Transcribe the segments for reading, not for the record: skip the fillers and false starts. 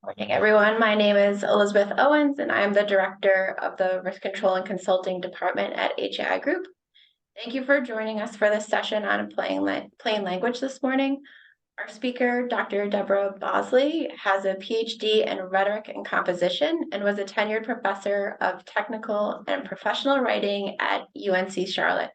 Morning, everyone. My name is Elizabeth Owens, and I am the Director of the Risk Control and Consulting Department at HAI Group. Thank you for joining us for this session on plain language this morning. Our speaker, Dr. Deborah Bosley, has a PhD in rhetoric and composition and was a tenured professor of technical and professional writing at UNC Charlotte.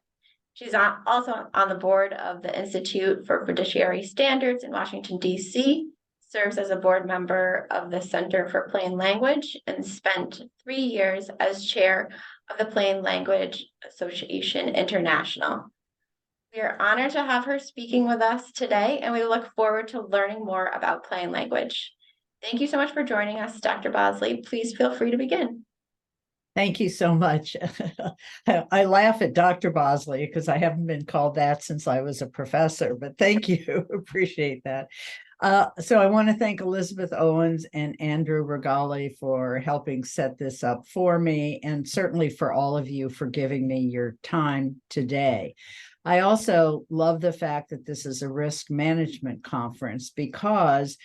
She's also on the board of the Institute for Fiduciary Standards in Washington, D.C., serves as a board member of the Center for Plain Language, and spent 3 years as chair of the Plain Language Association International. We are honored to have her speaking with us today, and we look forward to learning more about plain language. Thank you so much for joining us, Dr. Bosley. Please feel free to begin. Thank you so much. I laugh at Dr. Bosley because I haven't been called that since I was a professor, but thank you. Appreciate that. So I want to thank Elizabeth Owens and Andrew Regali for helping set this up for me, and certainly for all of you for giving me your time today. I also love the fact that this is a risk management conference, because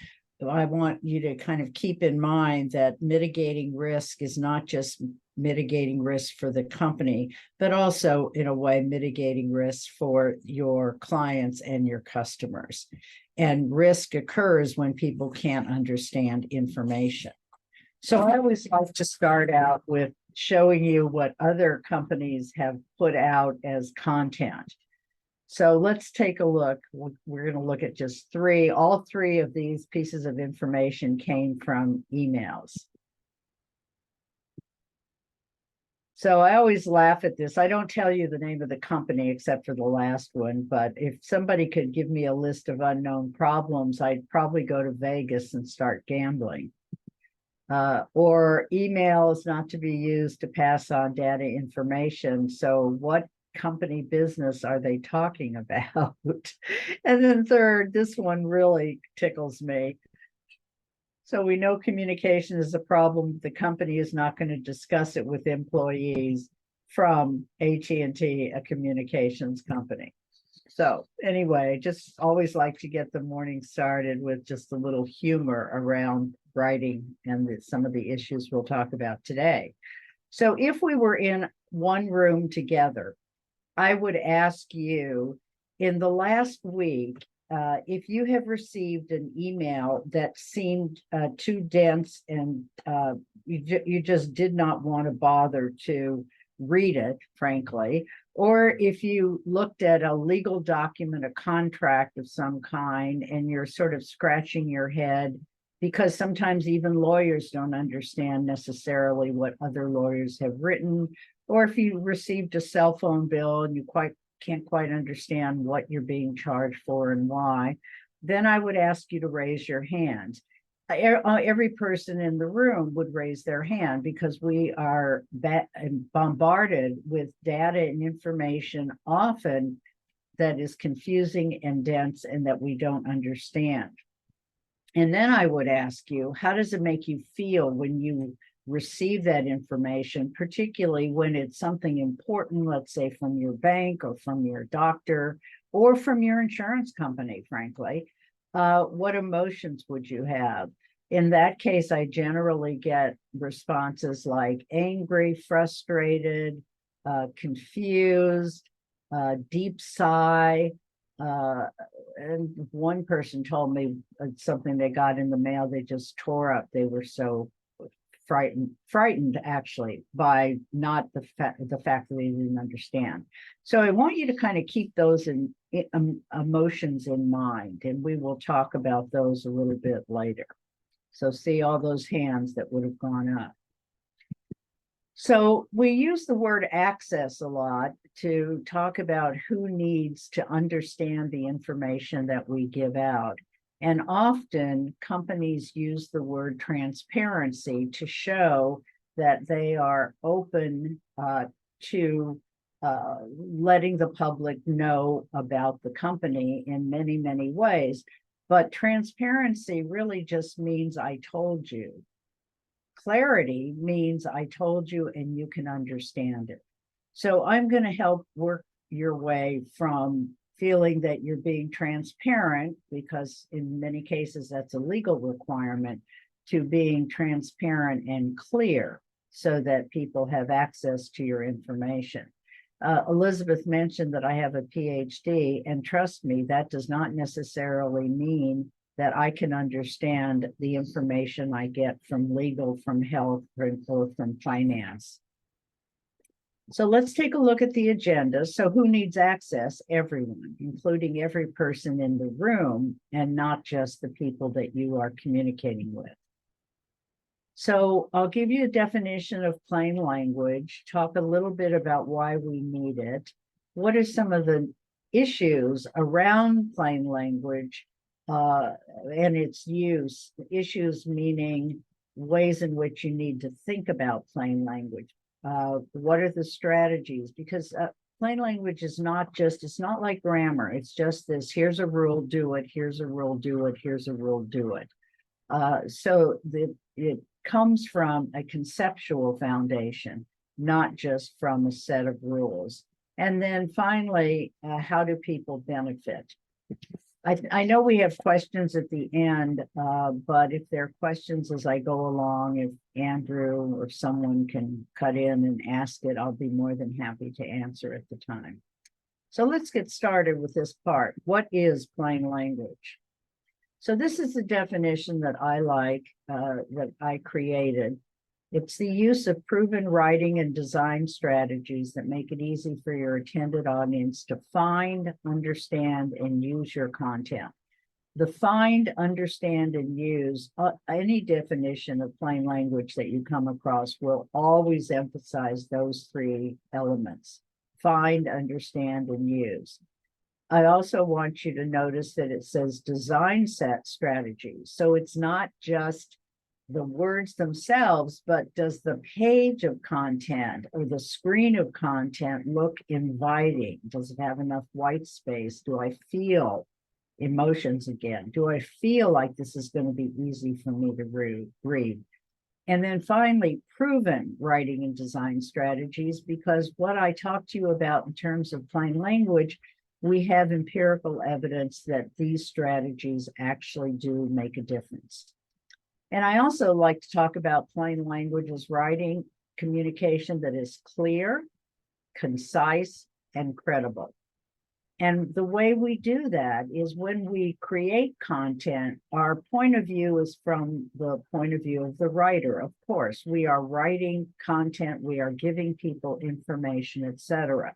I want you to kind of keep in mind that mitigating risk is not just mitigating risk for the company, but also in a way mitigating risk for your clients and your customers. And risk occurs when people can't understand information. So I always like to start out with showing you what other companies have put out as content. So let's take a look. We're going to look at just three. All three of these pieces of information came from emails. So I always laugh at this. I don't tell you the name of the company except for the last one, but if somebody could give me a list of unknown problems, I'd probably go to Vegas and start gambling. Or emails not to be used to pass on data information. So what company business are they talking about? And then third, this one really tickles me. So we know communication is a problem. The company is not going to discuss it with employees from AT&T, a communications company. So anyway, just always like to get the morning started with just a little humor around writing and some of the issues we'll talk about today. So if we were in one room together, I would ask you, in the last week, if you have received an email that seemed too dense and you just did not want to bother to read it, frankly, or if you looked at a legal document, a contract of some kind, and you're sort of scratching your head, because sometimes even lawyers don't understand necessarily what other lawyers have written, or if you received a cell phone bill and you can't quite understand what you're being charged for and why, then I would ask you to raise your hand. Every person in the room would raise their hand, because we are bombarded with data and information often that is confusing and dense and that we don't understand. And then I would ask you, how does it make you feel when you receive that information, particularly when it's something important, let's say from your bank or from your doctor or from your insurance company, frankly? What emotions would you have? In that case, I generally get responses like angry, frustrated, confused, deep sigh. And one person told me something they got in the mail, they just tore up. They were so frightened actually by not the fact that they didn't understand. So I want you to kind of keep those emotions in mind, and we will talk about those a little bit later. So see all those hands that would have gone up. So we use the word access a lot to talk about who needs to understand the information that we give out. And often companies use the word transparency to show that they are open to letting the public know about the company in many, many ways. But transparency really just means I told you. Clarity means I told you and you can understand it. So I'm going to help work your way from feeling that you're being transparent, because in many cases that's a legal requirement, to being transparent and clear so that people have access to your information. Elizabeth mentioned that I have a PhD, and trust me, that does not necessarily mean that I can understand the information I get from legal, from health, or from finance. So let's take a look at the agenda. So who needs access? Everyone, including every person in the room, and not just the people that you are communicating with. So I'll give you a definition of plain language, talk a little bit about why we need it. What are some of the issues around plain language and its use? Issues meaning ways in which you need to think about plain language. What are the strategies? Because plain language is not just, it's not like grammar. It's just this, here's a rule, do it. Here's a rule, do it. Here's a rule, do it. So it comes from a conceptual foundation, not just from a set of rules. And then finally, how do people benefit? I know we have questions at the end, but if there are questions as I go along, if Andrew or someone can cut in and ask it, I'll be more than happy to answer at the time. So let's get started with this part. What is plain language? So this is the definition that I like, that I created. It's the use of proven writing and design strategies that make it easy for your intended audience to find, understand, and use your content. The find, understand, and use, any definition of plain language that you come across will always emphasize those three elements: find, understand, and use. I also want you to notice that it says design set strategies. So it's not just the words themselves, but does the page of content or the screen of content look inviting? Does it have enough white space? Do I feel emotions again? Do I feel like this is going to be easy for me to read? And then finally, proven writing and design strategies, because what I talked to you about in terms of plain language, we have empirical evidence that these strategies actually do make a difference. And I also like to talk about plain language as writing communication that is clear, concise, and credible. And the way we do that is when we create content, our point of view is from the point of view of the writer. Of course, we are writing content, we are giving people information, etc.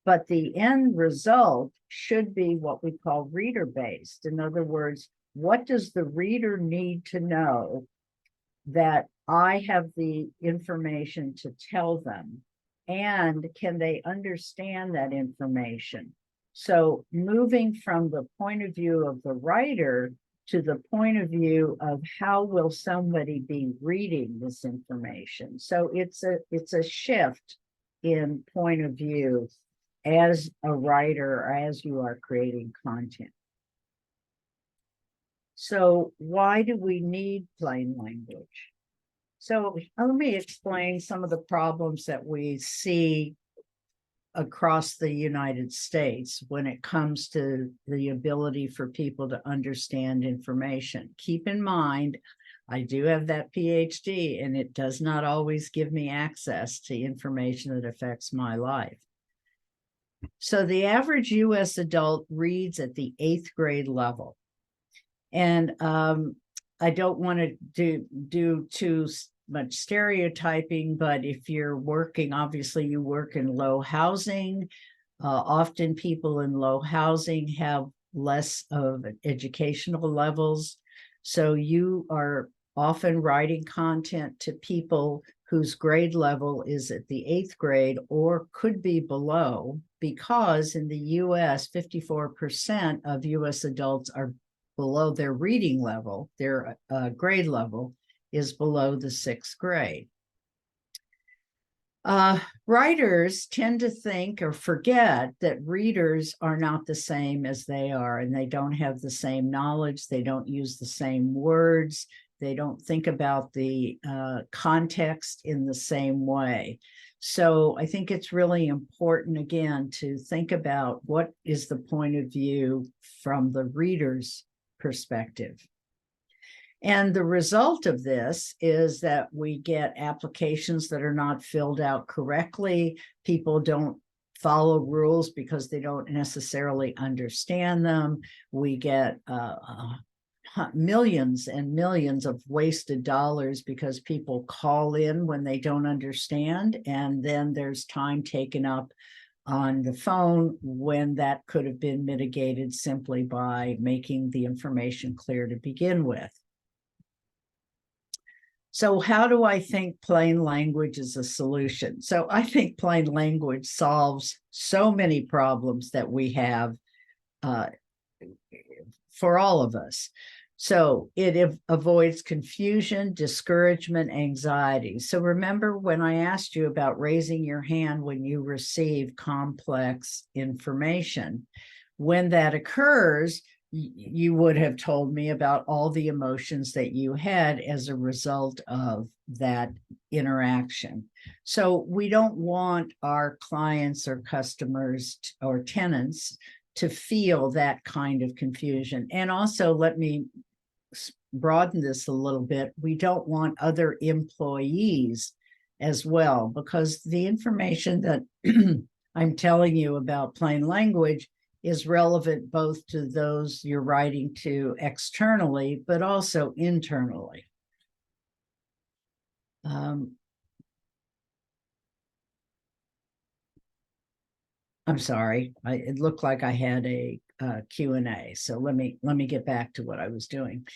But the end result should be what we call reader-based. In other words, what does the reader need to know that I have the information to tell them? And can they understand that information? So moving from the point of view of the writer to the point of view of how will somebody be reading this information. So it's a shift in point of view as a writer or as you are creating content. So why do we need plain language? So let me explain some of the problems that we see across the United States when it comes to the ability for people to understand information. Keep in mind, I do have that PhD, and it does not always give me access to information that affects my life. So the average US adult reads at the 8th grade level. And I don't want to do too much stereotyping, but if you're working, obviously you work in low housing. Often people in low housing have less of educational levels. So you are often writing content to people whose grade level is at the 8th grade or could be below, because in the US, 54% of US adults are below their reading level. Their grade level is below the 6th grade. Writers tend to think or forget that readers are not the same as they are, and they don't have the same knowledge. They don't use the same words. They don't think about the context in the same way. So I think it's really important, again, to think about what is the point of view from the reader's perspective. And the result of this is that we get applications that are not filled out correctly. People don't follow rules because they don't necessarily understand them. We get millions and millions of wasted dollars because people call in when they don't understand, and then there's time taken up on the phone when that could have been mitigated simply by making the information clear to begin with. So how do I think plain language is a solution? So I think plain language solves so many problems that we have for all of us. So it avoids confusion, discouragement, anxiety. So remember when I asked you about raising your hand when you receive complex information, when that occurs, you would have told me about all the emotions that you had as a result of that interaction. So we don't want our clients or customers or tenants to feel that kind of confusion. And also, let me broaden this a little bit. We don't want other employees as well, because the information that I'm telling you about plain language is relevant both to those you're writing to externally, but also internally. I'm sorry, it looked like I had a Q&A. So let me get back to what I was doing.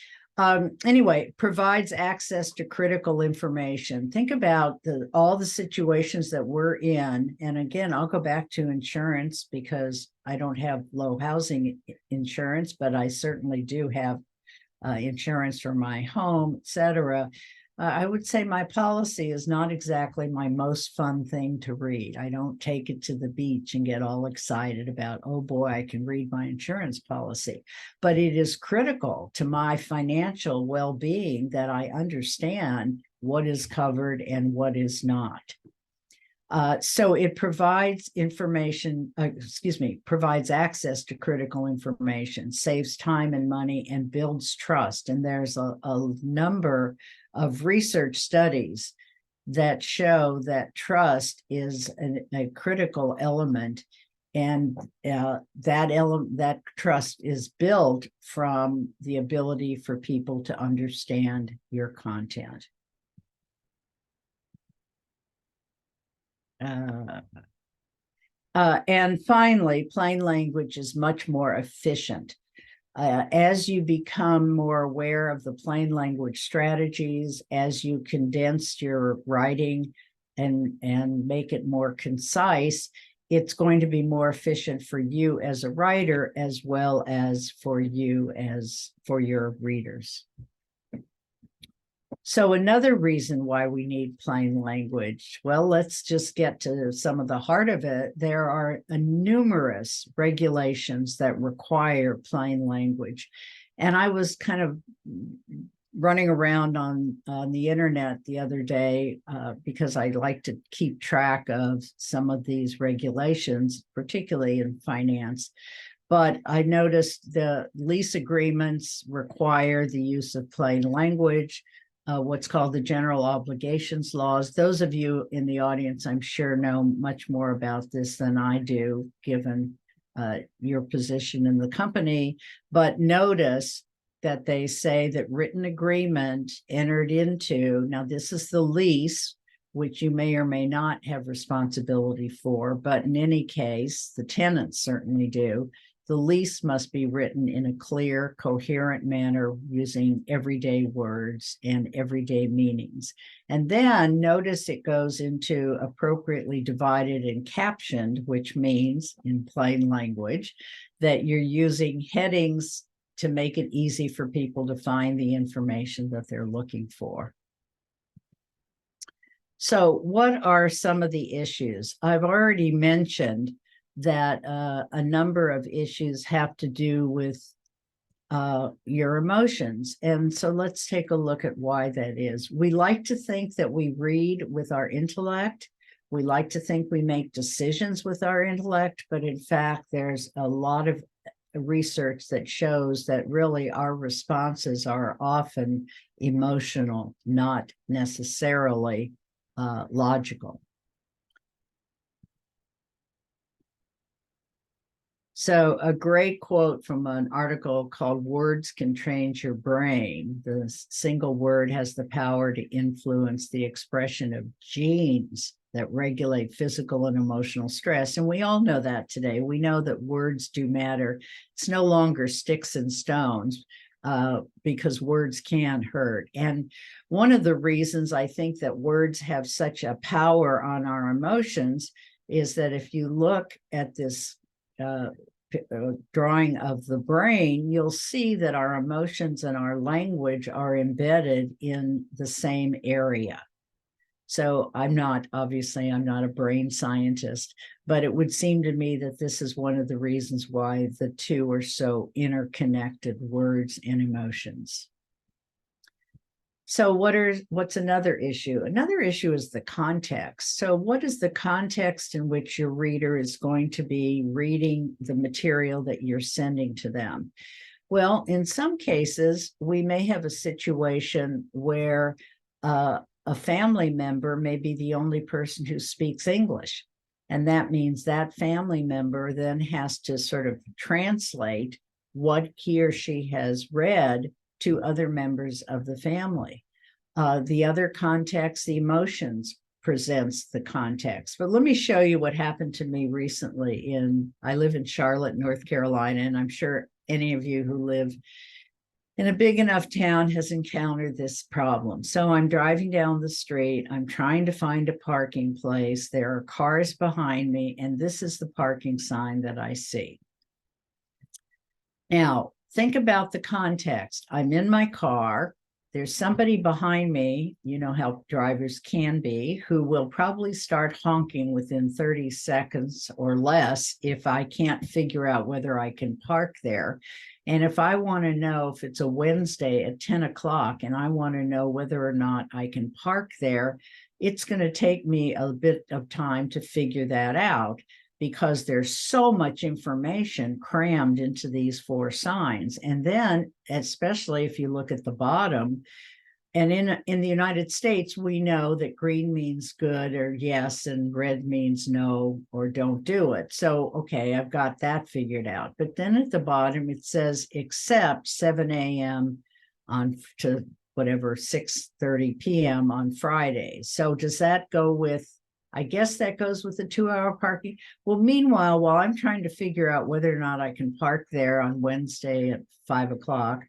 Anyway, provides access to critical information. Think about all the situations that we're in. And again, I'll go back to insurance because I don't have low housing insurance, but I certainly do have insurance for my home, etc. I would say my policy is not exactly my most fun thing to read. I don't take it to the beach and get all excited about, oh boy, I can read my insurance policy. But it is critical to my financial well-being that I understand what is covered and what is not. So it provides information, provides access to critical information, saves time and money, and builds trust. And there's a number of research studies that show that trust is a critical element, and that trust is built from the ability for people to understand your content. And finally, plain language is much more efficient. As you become more aware of the plain language strategies, as you condense your writing and make it more concise, it's going to be more efficient for you as a writer, as well as for you as for your readers. So another reason why we need plain language, well, let's just get to some of the heart of it. There are numerous regulations that require plain language. And I was kind of running around on the internet the other day because I like to keep track of some of these regulations, particularly in finance. But I noticed the lease agreements require the use of plain language. What's called the general obligations laws. Those of you in the audience, I'm sure, know much more about this than I do, given your position in the company. But notice that they say that written agreement entered into, now this is the lease, which you may or may not have responsibility for, but in any case, the tenants certainly do. The lease must be written in a clear, coherent manner using everyday words and everyday meanings. And then notice it goes into appropriately divided and captioned, which means in plain language that you're using headings to make it easy for people to find the information that they're looking for. So what are some of the issues? I've already mentioned that a number of issues have to do with your emotions. And so let's take a look at why that is. We like to think that we read with our intellect. We like to think we make decisions with our intellect, but in fact, there's a lot of research that shows that really our responses are often emotional, not necessarily logical. So a great quote from an article called "Words Can Change Your Brain." The single word has the power to influence the expression of genes that regulate physical and emotional stress. And we all know that today. We know that words do matter. It's no longer sticks and stones because words can hurt. And one of the reasons I think that words have such a power on our emotions is that if you look at this drawing of the brain, you'll see that our emotions and our language are embedded in the same area. So obviously I'm not a brain scientist, but it would seem to me that this is one of the reasons why the two are so interconnected, words and emotions. So what's another issue? Another issue is the context. So what is the context in which your reader is going to be reading the material that you're sending to them? Well, in some cases, we may have a situation where a family member may be the only person who speaks English. And that means that family member then has to sort of translate what he or she has read to other members of the family. The other context, the emotions, presents the context. But let me show you what happened to me recently. I live in Charlotte, North Carolina, and I'm sure any of you who live in a big enough town has encountered this problem. So I'm driving down the street. I'm trying to find a parking place. There are cars behind me, and this is the parking sign that I see. Now, think about the context. I'm in my car. There's somebody behind me, you know how drivers can be, who will probably start honking within 30 seconds or less if I can't figure out whether I can park there. And if I want to know if it's a Wednesday at 10 o'clock and I want to know whether or not I can park there, it's going to take me a bit of time to figure that out, because there's so much information crammed into these 4 signs. And then, especially if you look at the bottom, and in the United States, we know that green means good or yes, and red means no or don't do it. So, okay, I've got that figured out. But then at the bottom, it says except 7 a.m. on to whatever 6:30 p.m. on Fridays. So does that go with, I guess that goes with the 2-hour parking. Well, meanwhile, while I'm trying to figure out whether or not I can park there on Wednesday at 5 o'clock,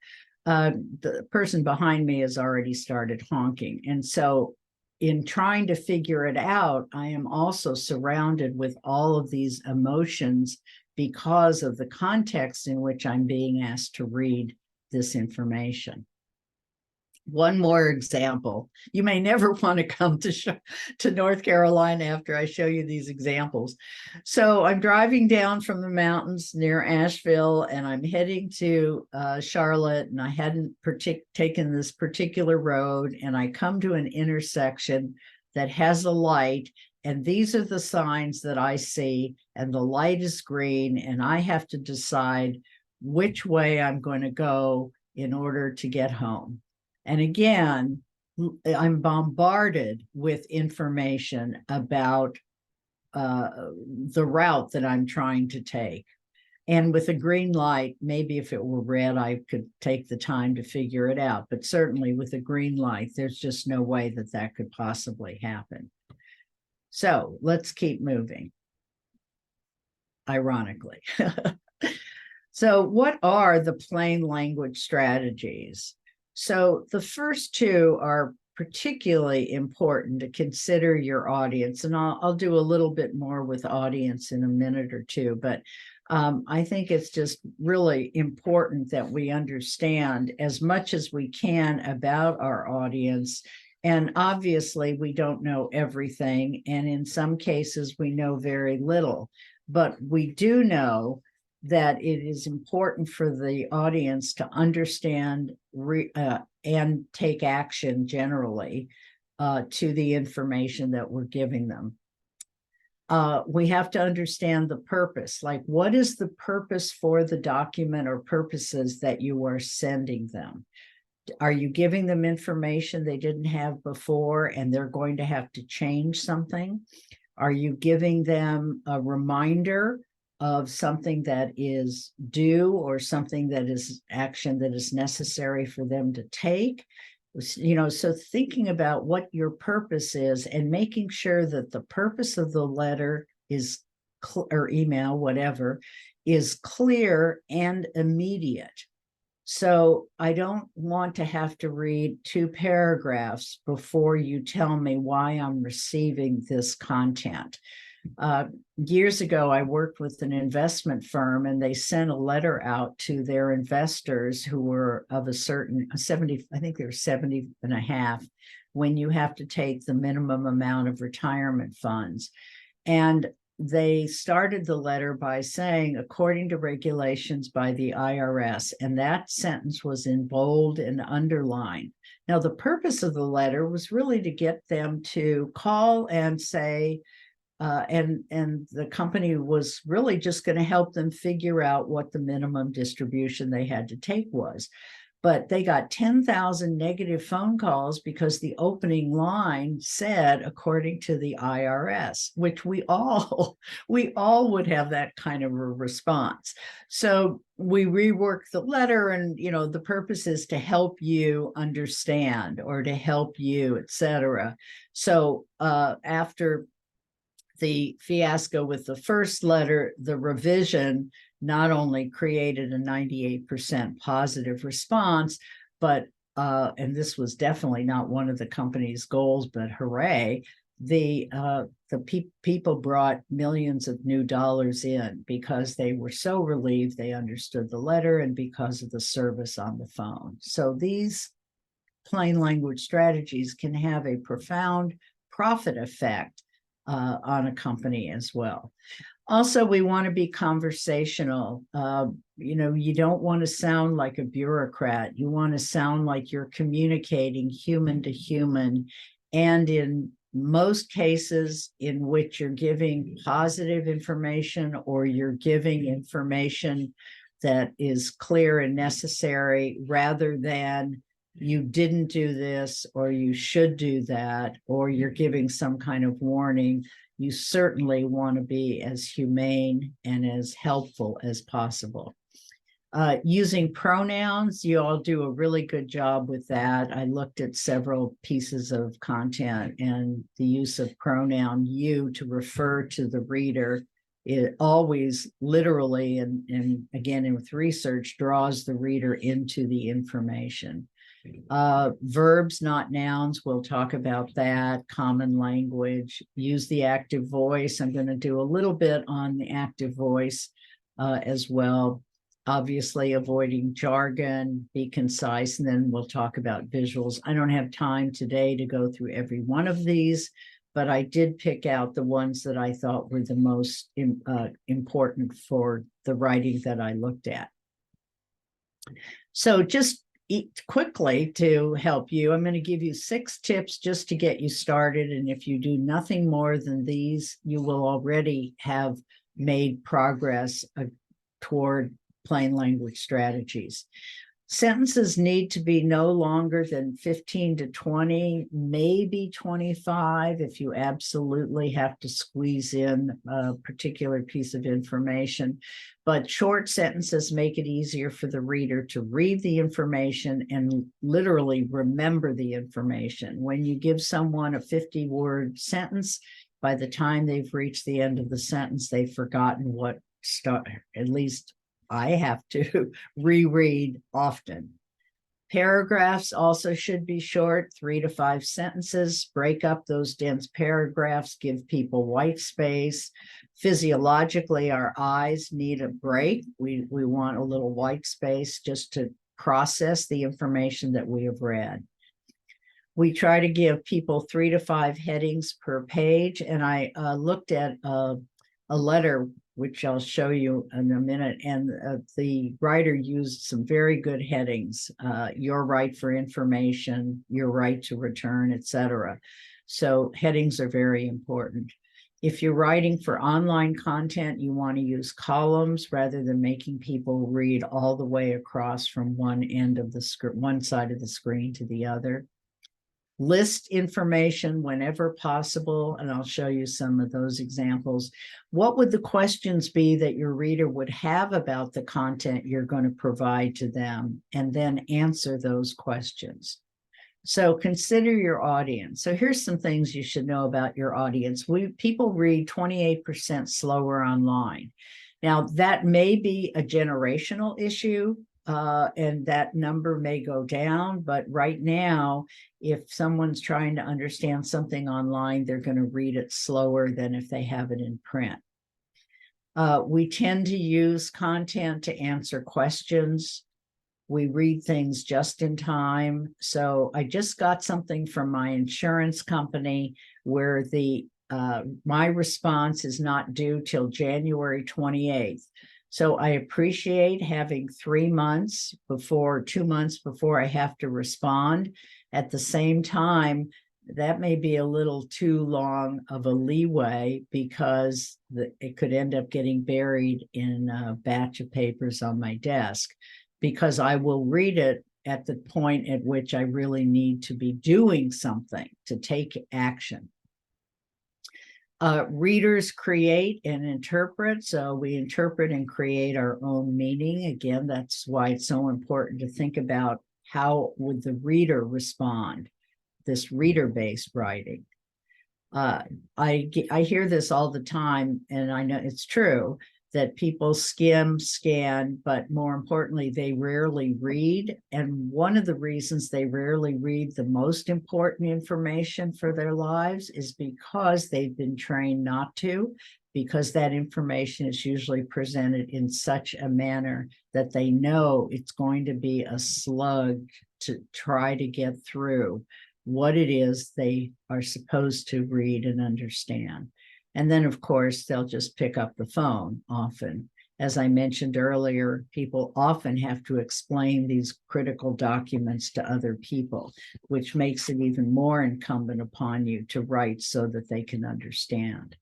the person behind me has already started honking. And so in trying to figure it out, I am also surrounded with all of these emotions because of the context in which I'm being asked to read this information. One more example. You may never want to come to North Carolina after I show you these examples. So I'm driving down from the mountains near Asheville, and I'm heading to Charlotte, and I hadn't taken this particular road, and I come to an intersection that has a light, and these are the signs that I see, and the light is green, and I have to decide which way I'm going to go in order to get home. And again, I'm bombarded with information about the route that I'm trying to take. And with a green light, maybe if it were red, I could take the time to figure it out. But certainly with a green light, there's just no way that that could possibly happen. So let's keep moving, ironically. So what are the plain language strategies? So the first 2 are particularly important to consider your audience. And I'll do a little bit more with audience in a minute or 2, but I think it's just really important that we understand as much as we can about our audience. And obviously we don't know everything. And in some cases we know very little, but we do know that it is important for the audience to understand and take action generally to the information that we're giving them. we have to understand the purpose. Like, what is the purpose for the document or purposes that you are sending them? Are you giving them information they didn't have before and they're going to have to change something? Are you giving them a reminder of something that is due or something that is action that is necessary for them to take? So thinking about what your purpose is and making sure that the purpose of the letter is or email, whatever, is clear and immediate. So I don't want to have to read 2 paragraphs before you tell me why I'm receiving this content. Years ago, I worked with an investment firm and they sent a letter out to their investors who were of a certain 70, I think they were 70 and a half, when you have to take the minimum amount of retirement funds. And they started the letter by saying, according to regulations by the IRS, and that sentence was in bold and underlined. Now, the purpose of the letter was really to get them to call and say, and the company was really just going to help them figure out what the minimum distribution they had to take was. But they got 10,000 negative phone calls because the opening line said, according to the IRS, which we all would have that kind of a response. So we reworked the letter, and the purpose is to help you understand or to help you, etc. So after the fiasco with the first letter, the revision not only created a 98% positive response, but and this was definitely not one of the company's goals, but hooray, the people brought millions of new dollars in because they were so relieved they understood the letter and because of the service on the phone. So these plain language strategies can have a profound profit effect on a company as well. Also, we want to be conversational. You don't want to sound like a bureaucrat. You want to sound like you're communicating human to human. And in most cases in which you're giving positive information or you're giving information that is clear and necessary, rather than you didn't do this or you should do that, or you're giving some kind of warning, you certainly want to be as humane and as helpful as possible. Using pronouns, you all do a really good job with that. I looked at several pieces of content, and the use of pronoun you to refer to the reader, it always literally, and again, with research, draws the reader into the information. Verbs, not nouns, we'll talk about that. Common language, use the active voice. I'm going to do a little bit on the active voice as well. Obviously, avoiding jargon, be concise, and then we'll talk about visuals. I don't have time today to go through every one of these, but I did pick out the ones that I thought were the most important for the writing that I looked at. So just quickly to help you, I'm going to give you 6 tips just to get you started. And if you do nothing more than these, you will already have made progress toward plain language strategies. Sentences need to be no longer than 15 to 20, maybe 25 if you absolutely have to squeeze in a particular piece of information. But short sentences make it easier for the reader to read the information and literally remember the information. When you give someone a 50-word sentence, by the time they've reached the end of the sentence, they've forgotten what at least I have to reread often. Paragraphs also should be short, 3 to 5 sentences. Break up those dense paragraphs, give people white space. Physiologically, our eyes need a break. We want a little white space just to process the information that we have read. We try to give people 3 to 5 headings per page, and I looked at a letter which I'll show you in a minute. And the writer used some very good headings, your right for information, your right to return, etc. So headings are very important. If you're writing for online content, you want to use columns rather than making people read all the way across from one end of the screen, one side of the screen to the other. List information whenever possible, and I'll show you some of those examples. What would the questions be that your reader would have about the content you're going to provide to them, and then answer those questions? So consider your audience. So here's some things you should know about your audience. People read 28% slower online. Now, that may be a generational issue, and that number may go down, but right now, if someone's trying to understand something online, they're going to read it slower than if they have it in print. We tend to use content to answer questions. We read things just in time. So I just got something from my insurance company where my response is not due till January 28th. So I appreciate having 2 months before I have to respond. At the same time, that may be a little too long of a leeway because it could end up getting buried in a batch of papers on my desk, because I will read it at the point at which I really need to be doing something to take action. Readers create and interpret. So we interpret and create our own meaning. Again, that's why it's so important to think about how would the reader respond, this reader-based writing. I hear this all the time, and I know it's true, that people skim, scan, but more importantly, they rarely read. And one of the reasons they rarely read the most important information for their lives is because they've been trained not to, because that information is usually presented in such a manner that they know it's going to be a slug to try to get through what it is they are supposed to read and understand. And then, of course, they'll just pick up the phone often. As I mentioned earlier, people often have to explain these critical documents to other people, which makes it even more incumbent upon you to write so that they can understand.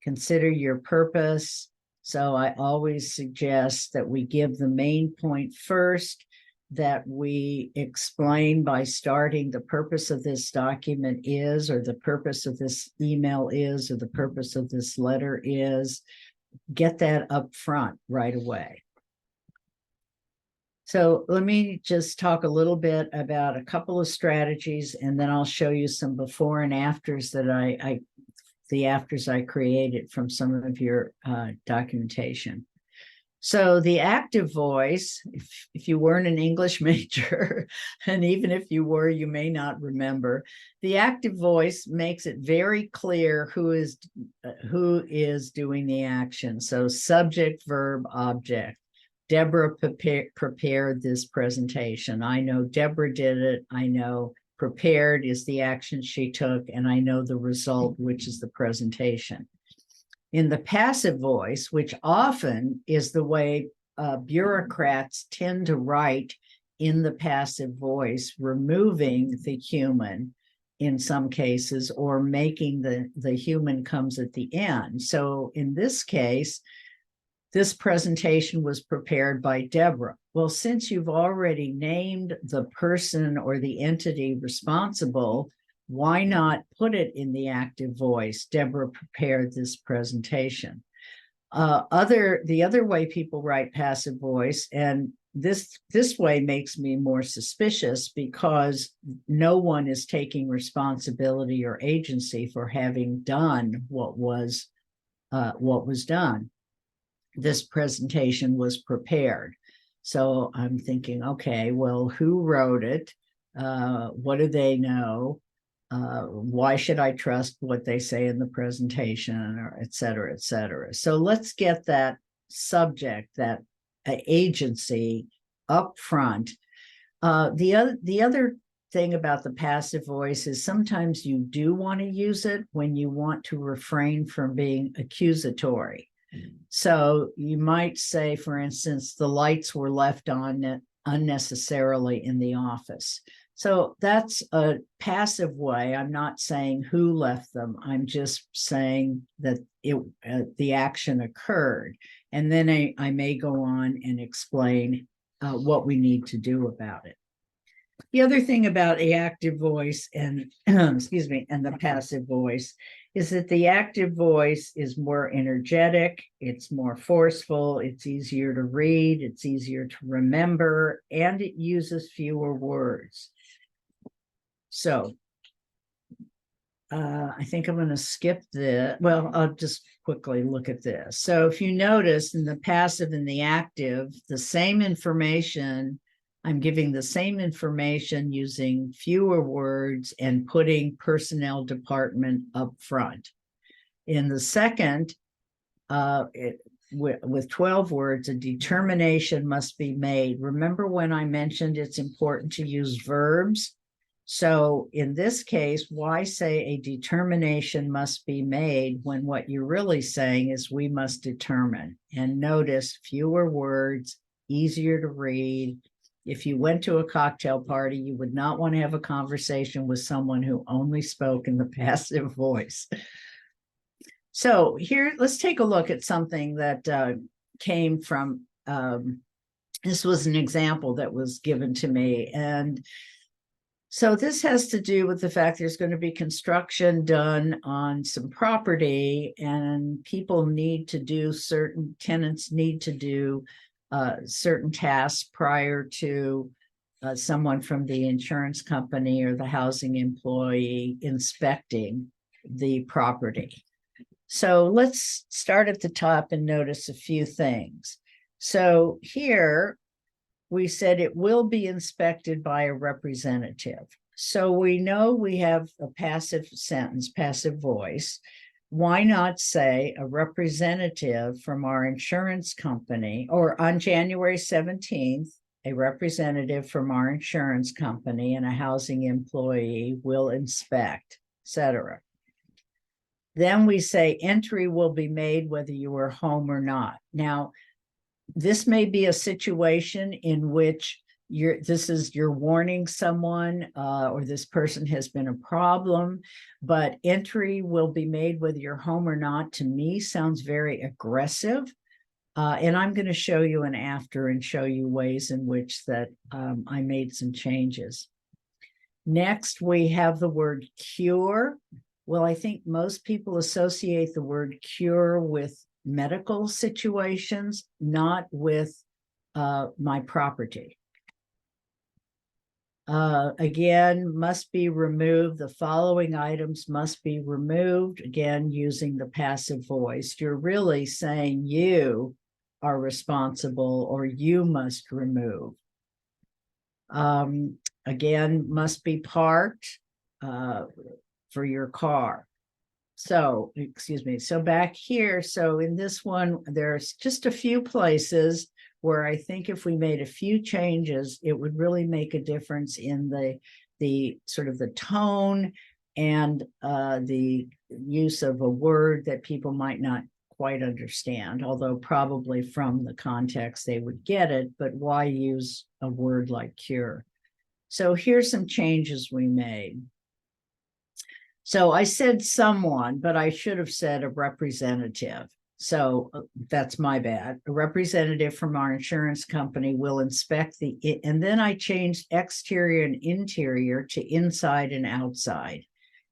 Consider your purpose. So I always suggest that we give the main point first, that we explain by starting the purpose of this document is, or the purpose of this email is, or the purpose of this letter is. Get that up front right away. So let me just talk a little bit about a couple of strategies, and then I'll show you some before and afters that the afters I created from some of your documentation. So the active voice, if you weren't an English major, and even if you were, you may not remember, the active voice makes it very clear who is doing the action. So subject, verb, object. Deborah prepared this presentation. I know Deborah did it. I know prepared is the action she took, and I know the result, which is the presentation. In the passive voice, which often is the way bureaucrats tend to write in the passive voice, removing the human in some cases, or making the human comes at the end. So in this case, this presentation was prepared by Deborah. Well, since you've already named the person or the entity responsible, why not put it in the active voice? Deborah prepared this presentation. The other way people write passive voice, and this way makes me more suspicious because no one is taking responsibility or agency for having done what was done. This presentation was prepared. So I'm thinking, okay, well, who wrote it? What do they know? Why should I trust what they say in the presentation, or et cetera, et cetera. So let's get that subject, that agency up front. The other thing about the passive voice is sometimes you do want to use it when you want to refrain from being accusatory. So you might say, for instance, the lights were left on unnecessarily in the office. So that's a passive way. I'm not saying who left them. I'm just saying that the action occurred. And then I may go on and explain what we need to do about it. The other thing about the active voice and excuse me, and the passive voice is that the active voice is more energetic, it's more forceful, it's easier to read, it's easier to remember, and it uses fewer words. So I think I'm going to skip this. Well, I'll just quickly look at this. So if you notice in the passive and the active, the same information, I'm giving the same information using fewer words and putting personnel department up front. In the second, with 12 words, a determination must be made. Remember when I mentioned it's important to use verbs? So in this case, why say a determination must be made when what you're really saying is we must determine? And notice fewer words, easier to read. If you went to a cocktail party, you would not want to have a conversation with someone who only spoke in the passive voice. So here, let's take a look at something that came from, this was an example that was given to me. And so this has to do with the fact there's going to be construction done on some property, and people need to do tenants need to do certain tasks prior to someone from the insurance company or the housing employee inspecting the property. So let's start at the top and notice a few things. So here we said it will be inspected by a representative. So we know we have a passive sentence, passive voice. Why not say a representative from our insurance company, or on January 17th, a representative from our insurance company and a housing employee will inspect, etc. Then we say entry will be made whether you are home or not. Now, this may be a situation in which you're warning someone or this person has been a problem, but entry will be made whether you're home or not, to me sounds very aggressive. And I'm going to show you an after and show you ways in which that I made some changes. Next, we have the word cure. Well, I think most people associate the word cure with medical situations, not with my property. Again, must be removed. The following items must be removed. Again, using the passive voice. You're really saying you are responsible or you must remove. Again, must be parked for your car. So, excuse me. So back here, so in this one, there's just a few places where I think if we made a few changes, it would really make a difference in the sort of the tone and the use of a word that people might not quite understand, although probably from the context they would get it, but why use a word like cure? So here's some changes we made. So I said someone, but I should have said a representative. So that's my bad. A representative from our insurance company will inspect and then I changed exterior and interior to inside and outside.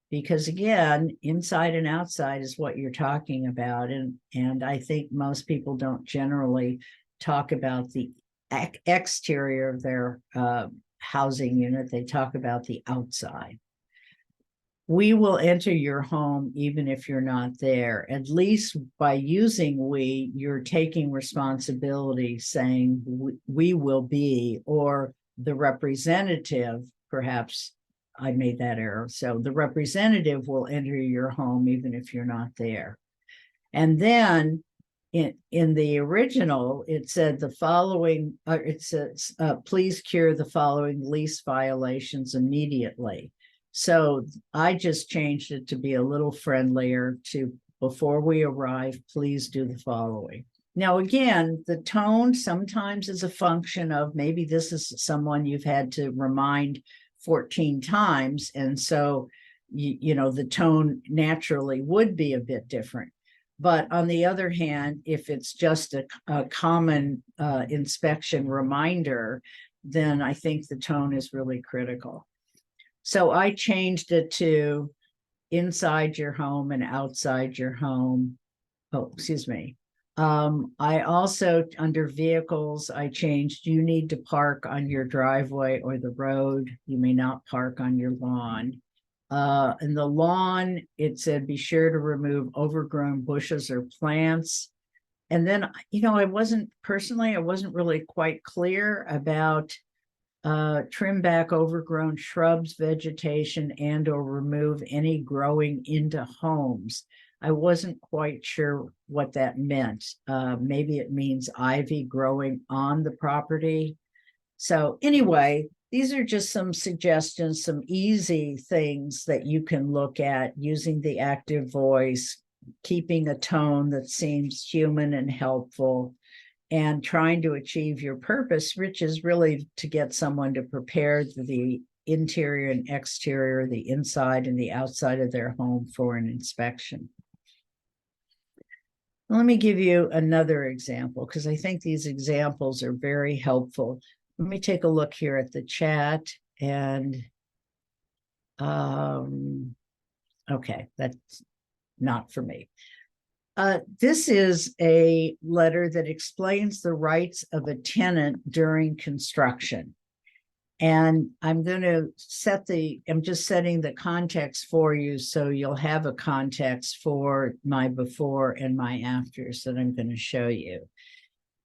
Because again, inside and outside is what you're talking about. And I think most people don't generally talk about the exterior of their housing unit. They talk about the outside. We will enter your home even if you're not there. At least by using we, you're taking responsibility, saying we will be, or the representative, perhaps I made that error. So the representative will enter your home even if you're not there. And then in the original, it said the following, it says, please cure the following lease violations immediately. So I just changed it to be a little friendlier to before we arrive, please do the following. Now, again, the tone sometimes is a function of maybe this is someone you've had to remind 14 times. And so, you know, the tone naturally would be a bit different. But on the other hand, if it's just a common inspection reminder, then I think the tone is really critical. So I changed it to inside your home and outside your home. Oh, excuse me. I also, under vehicles, I changed, you need to park on your driveway or the road. You may not park on your lawn. In the lawn, it said, be sure to remove overgrown bushes or plants. And then, you know, I wasn't really quite clear about trim back overgrown shrubs, vegetation, and or remove any growing into homes. I wasn't quite sure what that meant. Maybe it means ivy growing on the property. So anyway, these are just some suggestions, some easy things that you can look at using the active voice, keeping a tone that seems human and helpful, and trying to achieve your purpose, which is really to get someone to prepare the interior and exterior, the inside and the outside of their home for an inspection. Let me give you another example, because I think these examples are very helpful. Let me take a look here at the chat, and okay, that's not for me. This is a letter that explains the rights of a tenant during construction. And I'm going to I'm just setting the context for you, so you'll have a context for my before and my afters that I'm going to show you.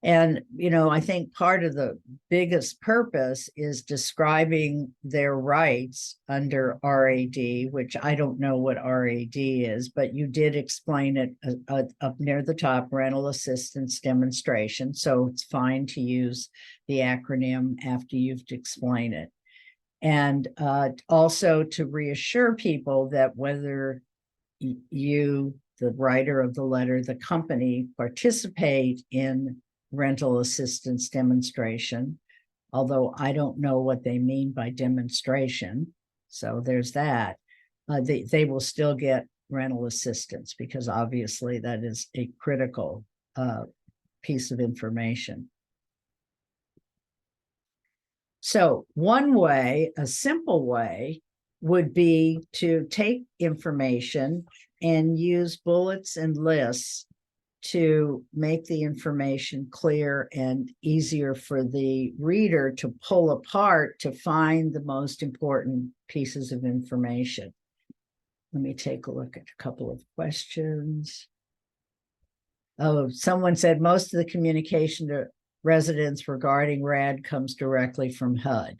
And, you know, I think part of the biggest purpose is describing their rights under RAD, which I don't know what RAD is, but you did explain it up near the top, rental assistance demonstration. So it's fine to use the acronym after you've explained it. And also to reassure people that whether you, the writer of the letter, the company, participate in rental assistance demonstration, although I don't know what they mean by demonstration. So there's that. They will still get rental assistance, because obviously that is a critical piece of information. So one way, a simple way, would be to take information and use bullets and lists to make the information clear and easier for the reader to pull apart to find the most important pieces of information. Let me take a look at a couple of questions. Oh, someone said most of the communication to residents regarding RAD comes directly from HUD.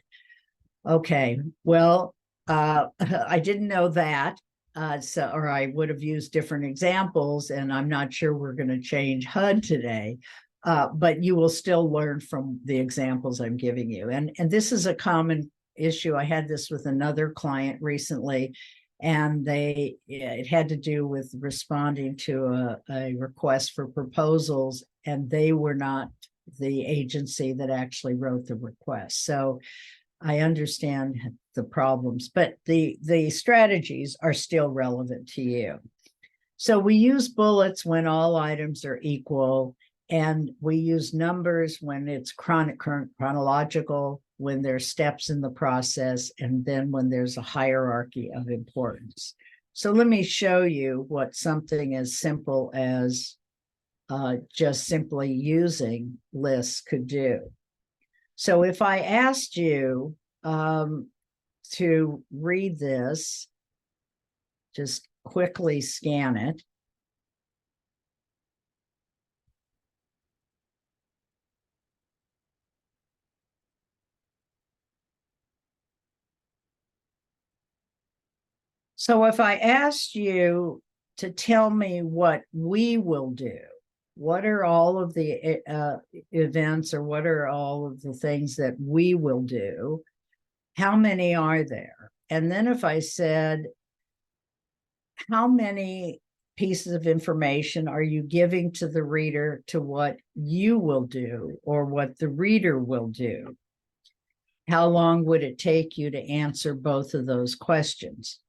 Okay, well, I didn't know that. Or I would have used different examples, and I'm not sure we're going to change HUD today, but you will still learn from the examples I'm giving you. And this is a common issue. I had this with another client recently, and it had to do with responding to a request for proposals, and they were not the agency that actually wrote the request. So I understand the problems, but the strategies are still relevant to you. So we use bullets when all items are equal, and we use numbers when it's chronological, when there's steps in the process, and then when there's a hierarchy of importance. So let me show you what something as simple as just simply using lists could do. So if I asked you to read this, just quickly scan it. So if I asked you to tell me what we will do, what are all of the events, or what are all of the things that we will do? How many are there? And then if I said, how many pieces of information are you giving to the reader to what you will do or what the reader will do? How long would it take you to answer both of those questions?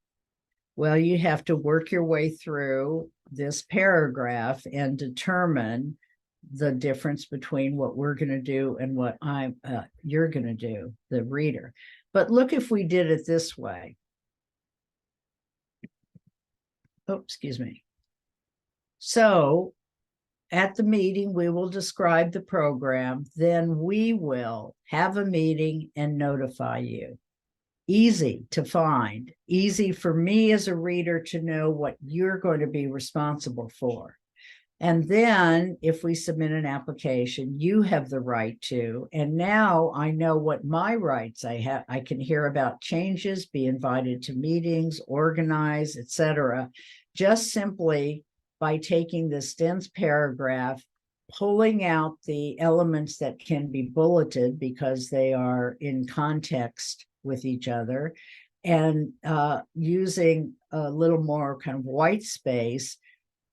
Well, you have to work your way through this paragraph and determine the difference between what we're going to do and what you're going to do, the reader. But look, if we did it this way. Oh, excuse me. So at the meeting, we will describe the program. Then we will have a meeting and notify you. Easy to find, easy for me as a reader to know what you're going to be responsible for. And then if we submit an application, you have the right to, and now I know what my rights I have. I can hear about changes, be invited to meetings, organize, etc. Just simply by taking this dense paragraph, pulling out the elements that can be bulleted because they are in context with each other, and using a little more kind of white space.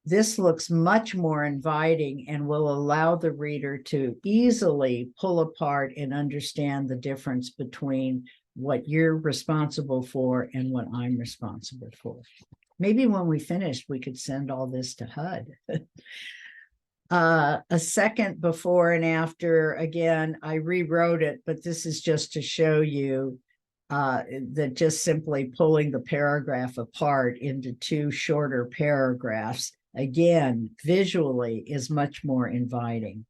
This looks much more inviting and will allow the reader to easily pull apart and understand the difference between what you're responsible for and what I'm responsible for. Maybe when we finish, we could send all this to HUD. A second before and after, again, I rewrote it, but this is just to show you that just simply pulling the paragraph apart into two shorter paragraphs, again, visually is much more inviting.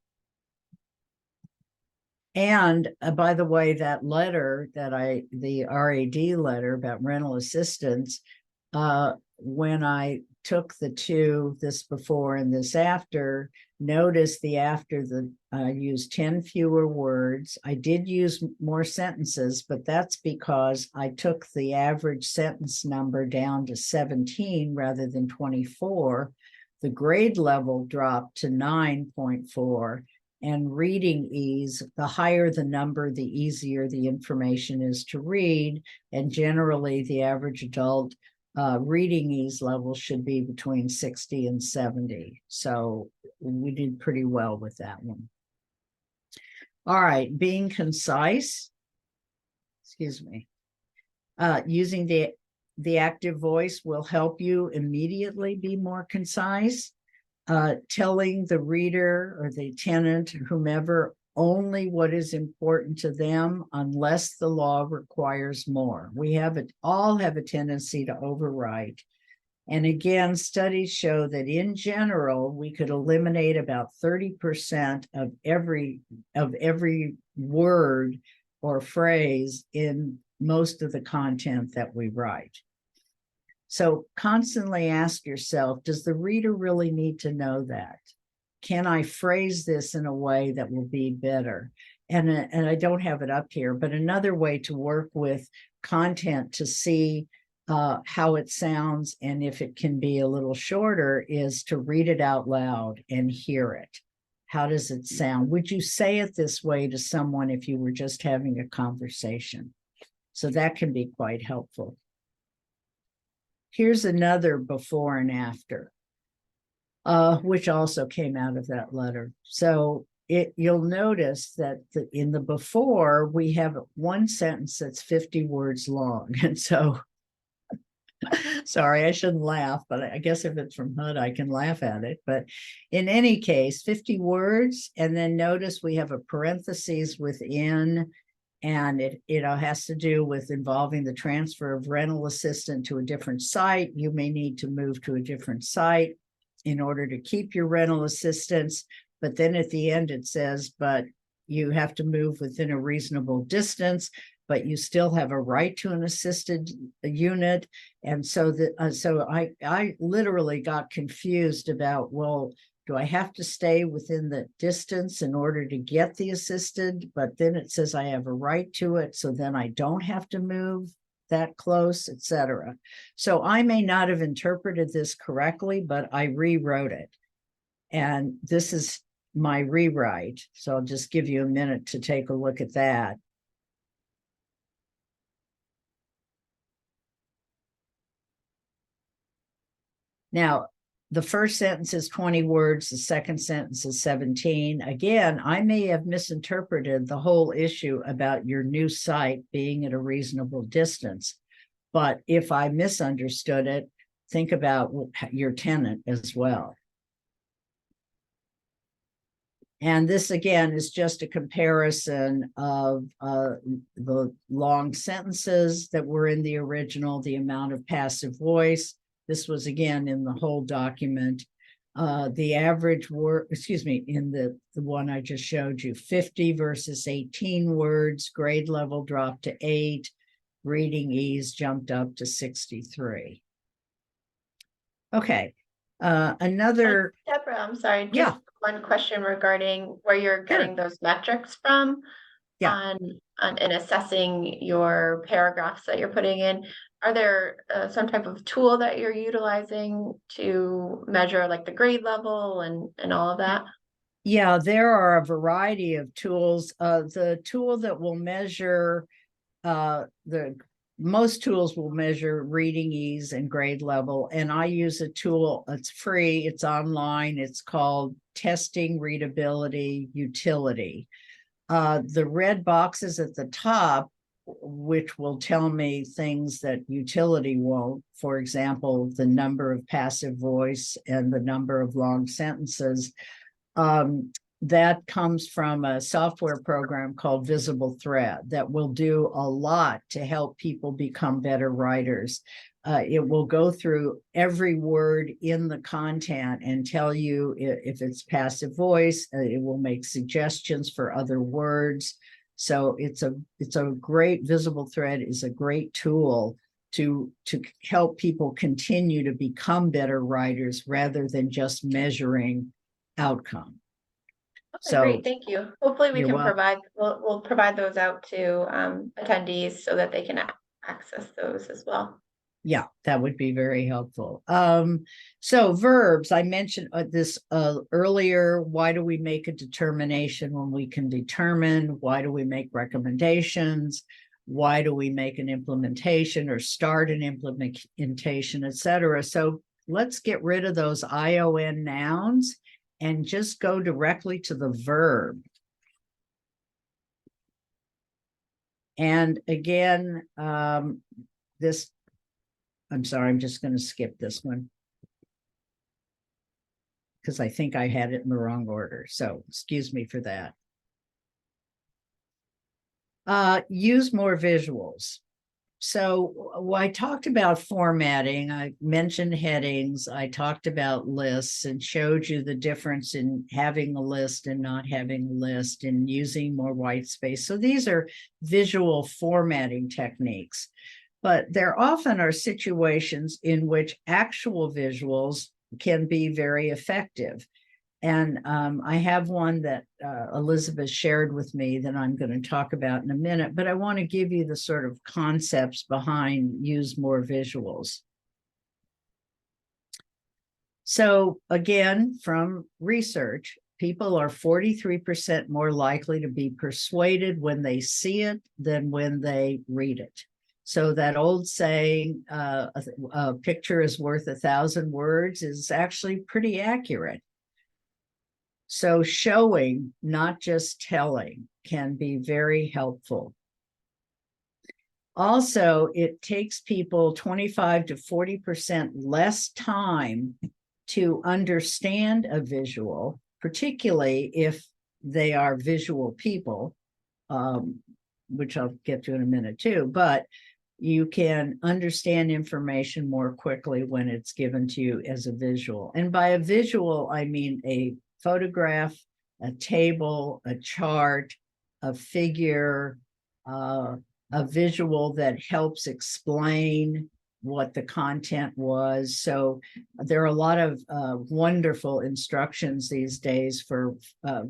And by the way, that letter that the RAD letter about rental assistance, when I took the two, this before and this after, notice the after used 10 fewer words. I did use more sentences, but that's because I took the average sentence number down to 17 rather than 24. The grade level dropped to 9.4. And reading ease, the higher the number, the easier the information is to read. And generally, the average adult reading ease level should be between 60 and 70. So we did pretty well with that one. All right, being concise, excuse me, using the active voice will help you immediately be more concise. Telling the reader or the tenant, whomever, only what is important to them unless the law requires more. We all have a tendency to overwrite. And again, studies show that in general, we could eliminate about 30% of every word or phrase in most of the content that we write. So constantly ask yourself, does the reader really need to know that? Can I phrase this in a way that will be better? And I don't have it up here, but another way to work with content to see how it sounds and if it can be a little shorter is to read it out loud and hear it. How does it sound? Would you say it this way to someone if you were just having a conversation? So that can be quite helpful. Here's another before and after, which also came out of that letter. So you'll notice that in the before, we have one sentence that's 50 words long. And so, sorry, I shouldn't laugh, but I guess if it's from HUD, I can laugh at it. But in any case, 50 words. And then notice we have a parentheses within, and it has to do with involving the transfer of rental assistant to a different site. You may need to move to a different site in order to keep your rental assistance. But then at the end it says, but you have to move within a reasonable distance, but you still have a right to an assisted unit. And so I literally got confused about, well, do I have to stay within the distance in order to get the assisted? But then it says I have a right to it, so then I don't have to move that close, etc. So I may not have interpreted this correctly, but I rewrote it. And this is my rewrite. So I'll just give you a minute to take a look at that. Now, the first sentence is 20 words, the second sentence is 17. Again, I may have misinterpreted the whole issue about your new site being at a reasonable distance. But if I misunderstood it, think about your tenant as well. And this again is just a comparison of the long sentences that were in the original, the amount of passive voice. This was again in the whole document. The average word, excuse me, in the one I just showed you, 50 versus 18 words, grade level dropped to 8, reading ease jumped up to 63. Okay, another. Deborah, I'm sorry, Yeah. just one question regarding where you're getting those metrics from. Yeah. On in assessing your paragraphs that you're putting in. Are there some type of tool that you're utilizing to measure like the grade level and all of that? Yeah, there are a variety of tools. The tool that will measure most tools will measure reading ease and grade level, and I use a tool. It's free, it's online, it's called Testing Readability Utility. The red boxes at the top, which will tell me things that utility won't, for example, the number of passive voice and the number of long sentences, that comes from a software program called Visible Thread that will do a lot to help people become better writers. It will go through every word in the content and tell you if it's passive voice. It will make suggestions for other words. So it's a great, Visible Thread is a great tool to help people continue to become better writers rather than just measuring outcome. Okay, great, thank you. Hopefully we can provide, we'll provide those out to attendees so that they can access those as well. Yeah, that would be very helpful. So verbs, I mentioned this earlier. Why do we make a determination when we can determine? Why do we make recommendations? Why do we make an implementation or start an implementation, etc.? So let's get rid of those ION nouns and just go directly to the verb. And again, I'm sorry, I'm just going to skip this one because I think I had it in the wrong order. So excuse me for that. Use more visuals. So I talked about formatting, I mentioned headings, I talked about lists and showed you the difference in having a list and not having a list and using more white space. So these are visual formatting techniques, but there often are situations in which actual visuals can be very effective. And I have one that Elizabeth shared with me that I'm going to talk about in a minute, but I want to give you the sort of concepts behind use more visuals. So again, from research, people are 43% more likely to be persuaded when they see it than when they read it. So that old saying, a picture is worth 1,000 words, is actually pretty accurate. So showing, not just telling, can be very helpful. Also, it takes people 25 to 40% less time to understand a visual, particularly if they are visual people, which I'll get to in a minute too, but you can understand information more quickly when it's given to you as a visual. And by a visual, I mean a photograph, a table, a chart, a figure, a visual that helps explain what the content was. So there are a lot of wonderful instructions these days for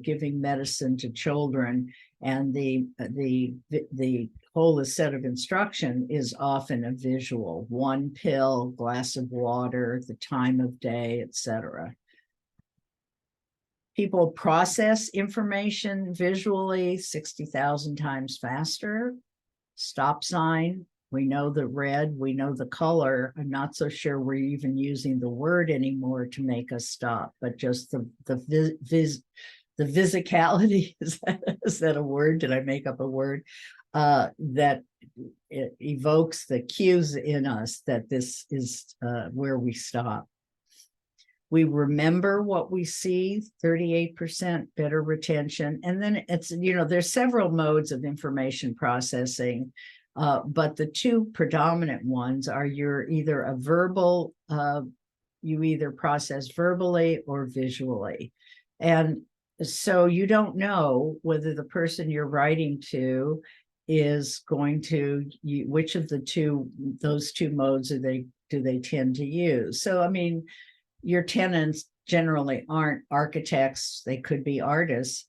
giving medicine to children, and the whole set of instruction is often a visual: one pill, glass of water, the time of day, etc. People process information visually 60,000 times faster. Stop sign, We know the red, we know the color. I'm not so sure we're even using the word anymore to make us stop, but just the physicality, is that a word? Did I make up a word? That it evokes the cues in us that this is where we stop. We remember what we see, 38% better retention. And then it's, there's several modes of information processing, but the two predominant ones are you're either a verbal, you either process verbally or visually. And so you don't know whether the person you're writing to is going to, which of those two modes do they tend to use. So, I mean, your tenants generally aren't architects, they could be artists.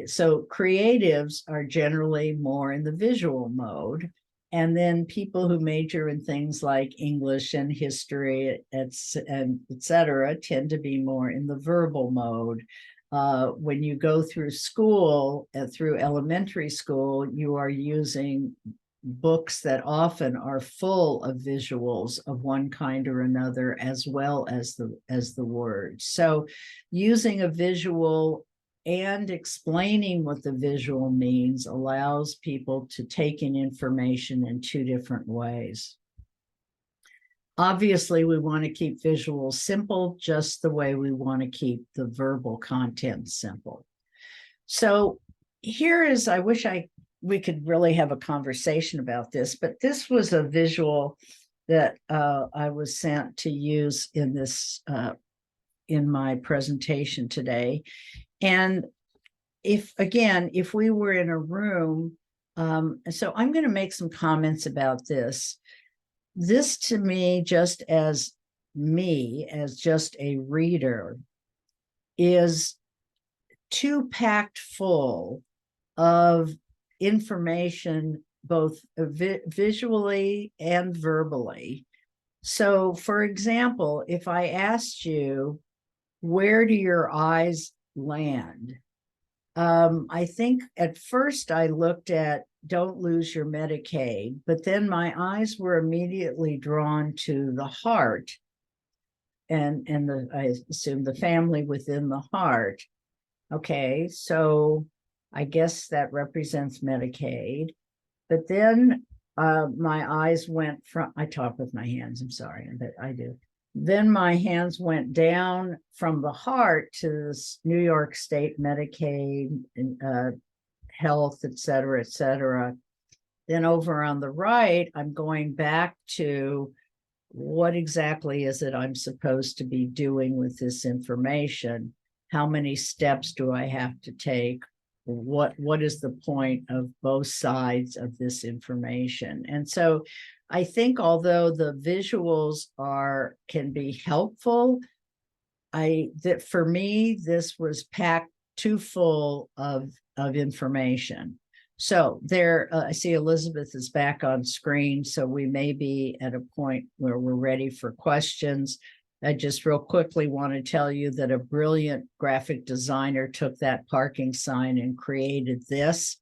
So creatives are generally more in the visual mode. And then people who major in things like English and history, and et cetera, tend to be more in the verbal mode. When you go through school, through elementary school, you are using books that often are full of visuals of one kind or another, as well as the words. So using a visual and explaining what the visual means allows people to take in information in two different ways. Obviously, we want to keep visuals simple, just the way we want to keep the verbal content simple. So here is, I wish we could really have a conversation about this, but this was a visual that I was sent to use in this in my presentation today. And if we were in a room, so I'm going to make some comments about this. This to me, just as just a reader, is too packed full of information, both visually and verbally. So, for example, if I asked you, where do your eyes land? I think at first I looked at don't lose your Medicaid, but then my eyes were immediately drawn to the heart and I assume the family within the heart. Okay, so I guess that represents Medicaid. But then my eyes went from, I talk with my hands, I'm sorry, but I do. Then my hands went down from the heart to this New York State Medicaid, health, et cetera, et cetera. Then over on the right, I'm going back to what exactly is it I'm supposed to be doing with this information? How many steps do I have to take? What is the point of both sides of this information? And so I think although the visuals can be helpful, that for me, this was packed too full of information. So there, I see Elizabeth is back on screen, so we may be at a point where we're ready for questions. I just real quickly want to tell you that a brilliant graphic designer took that parking sign and created this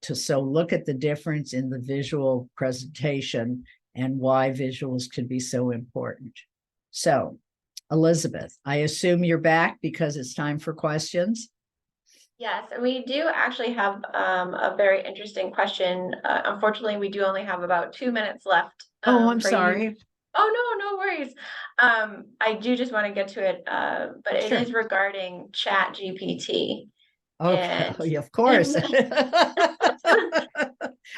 so look at the difference in the visual presentation and why visuals could be so important. So Elizabeth, I assume you're back because it's time for questions. Yes, and we do actually have a very interesting question. Unfortunately, we do only have about 2 minutes left. I'm for sorry. You. Oh, no worries. I do just want to get to it, but it Sure. is regarding Chat GPT. Okay, and of course.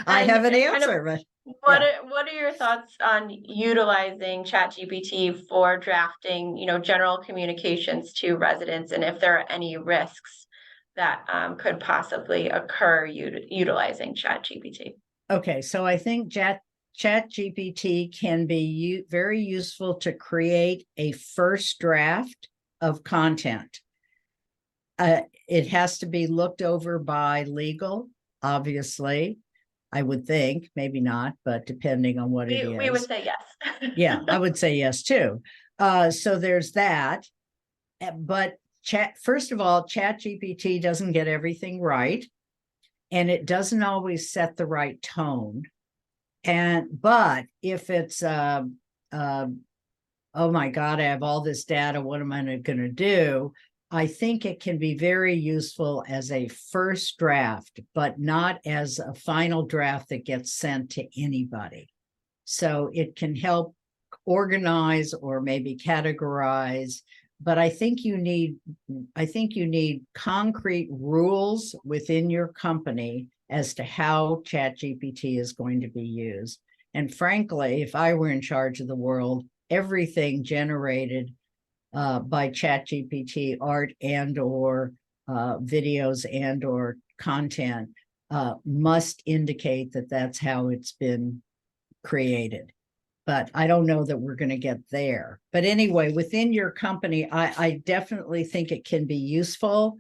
I have an answer, but what are your thoughts on utilizing Chat GPT for drafting, general communications to residents, and if there are any risks that could possibly occur utilizing Chat GPT? Okay, so I think Chat GPT can be very useful to create a first draft of content. It has to be looked over by legal, obviously. I would think, maybe not, but depending on what it is. We would say yes. Yeah, I would say yes too. So there's that. But first of all, Chat GPT doesn't get everything right, and it doesn't always set the right tone. But if it's uh, oh my God, I have all this data, what am I going to do? I think it can be very useful as a first draft, but not as a final draft that gets sent to anybody. So it can help organize or maybe categorize, but I think you need concrete rules within your company as to how ChatGPT is going to be used. And frankly, if I were in charge of the world, everything generated by ChatGPT, art and or videos and or content, must indicate that that's how it's been created. But I don't know that we're going to get there. But anyway, within your company, I definitely think it can be useful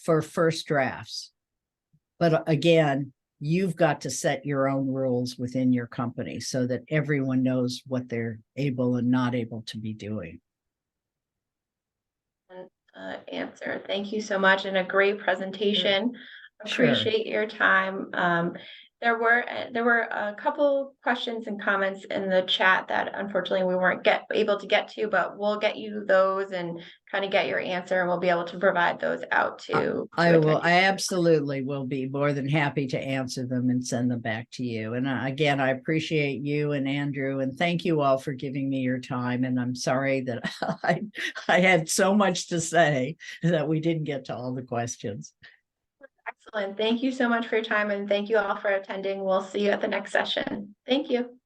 for first drafts. But again, you've got to set your own rules within your company so that everyone knows what they're able and not able to be doing. Answer. Thank you so much, and a great presentation. Sure. Appreciate your time. There were a couple questions and comments in the chat that unfortunately we weren't able to get to, but we'll get you those and kind of get your answer, and we'll be able to provide those out to I will. attendees. I absolutely will be more than happy to answer them and send them back to you. And again, I appreciate you and Andrew, and thank you all for giving me your time. And I'm sorry that I had so much to say that we didn't get to all the questions. Excellent. Thank you so much for your time, and thank you all for attending. We'll see you at the next session. Thank you.